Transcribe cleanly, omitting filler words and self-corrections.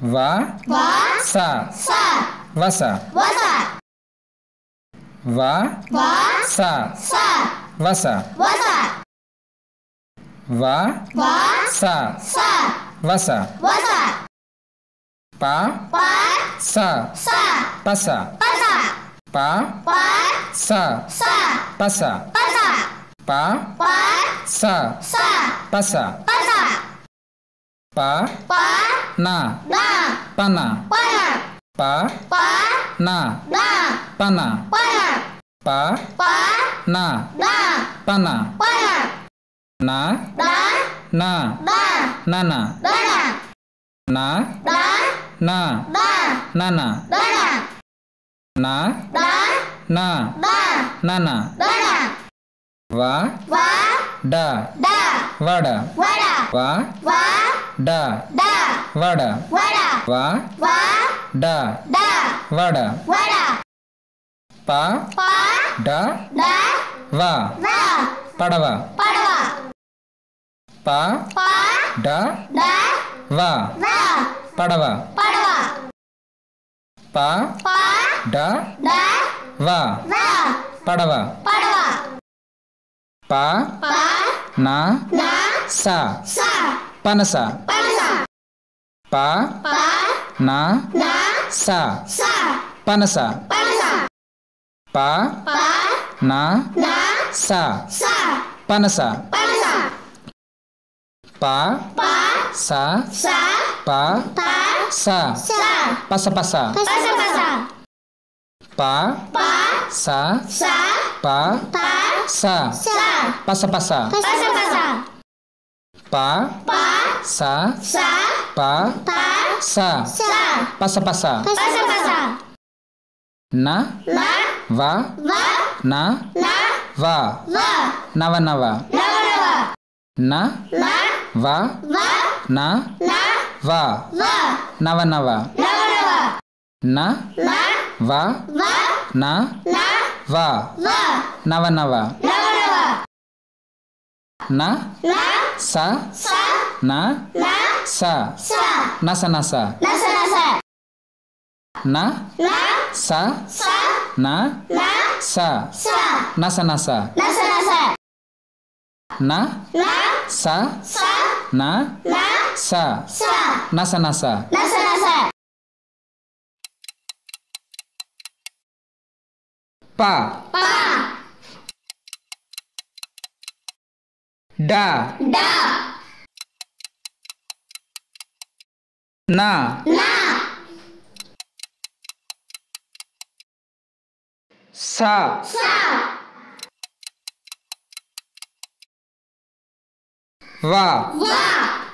Va. Va. Sa. Sa. Vasa. Vasa. Va. Va. Sa. Sa. Vasa. Vasa. Va. Va. Sa. Sa. Vasa. Vasa. Pa. Pa. Sa. Sa. Pasa. Pasa. Pa. Pa. Sa. Sa. Pasa. Pasa. Pa. Pa. Sa. Sa. Pasa. Pasa. Pa. Pa. Na. Na. Pana. Pana. Pa. Pa. Na. Na. Pana. Pana. Pa. Pa. Na. Na. Pana. Pana. Na. Na. Na. Na. Nana. Nana. Na. Na. Na. Na. Nana. Nana. Na. Na. Na. Na. Nana. Nana. Va. Va. Da. Da. Vada. Vada. Va. Va. Da. Da. Vada. Vada. Va. Va. Da. Da. Vada. Vada. Pa. Pa. Da. Da. Va. Va. Padava. Padava. Pa. Pa. Da. Da. Va. Va. Padava. Padava. Pa. Pa. Da. Da. Va. Va. Padava. Padava. Pa. Pa. Na. Na. Sa. Sa. Panasa. Panasa. Pa. Pa. Na. Na. Sa. Sa. Panasa. Panasa. Pa. Pa. Na. Na. Sa. Sa. Panasa. Panasa. Pa. Pa. Sa. Sa. Pa. Pa. Sa. Sa. Pasa pasa. Pasa pasa. Pa. Pa. Sa. Sa. Pa. Pa. Sa. Sa. Pasa pasa. Pasa pasa. Pa. Pa. Sa. Sa. Pa. Pa. Sa. Sa. Pasa pasa. Pasa pasa. Na. Na. Va. Va. Na. Na. Va. Va. Nava nava. Nava nava. Na. Na. Va. Va. Na. Na. Va. Va. Nava nava. Nava nava. Na. Na. Va. Va. Na. Na. Va. Va. Nava nava. Nava nava. Na. Na. Sa. Sa. Na. Na. Sa. Sa. Nasa nasa. Nasa nasa. Na. Na. Sa. Sa. Na. Na. Sa. Sa. Nasa nasa. Nasa nasa. Na. Na. Sa. Sa. Na. Na. Sa. Sa. Nasa nasa. Nasa nasa. Pa. Pa. Da. Da. Na. Na. Sa. Sa. Va. Va.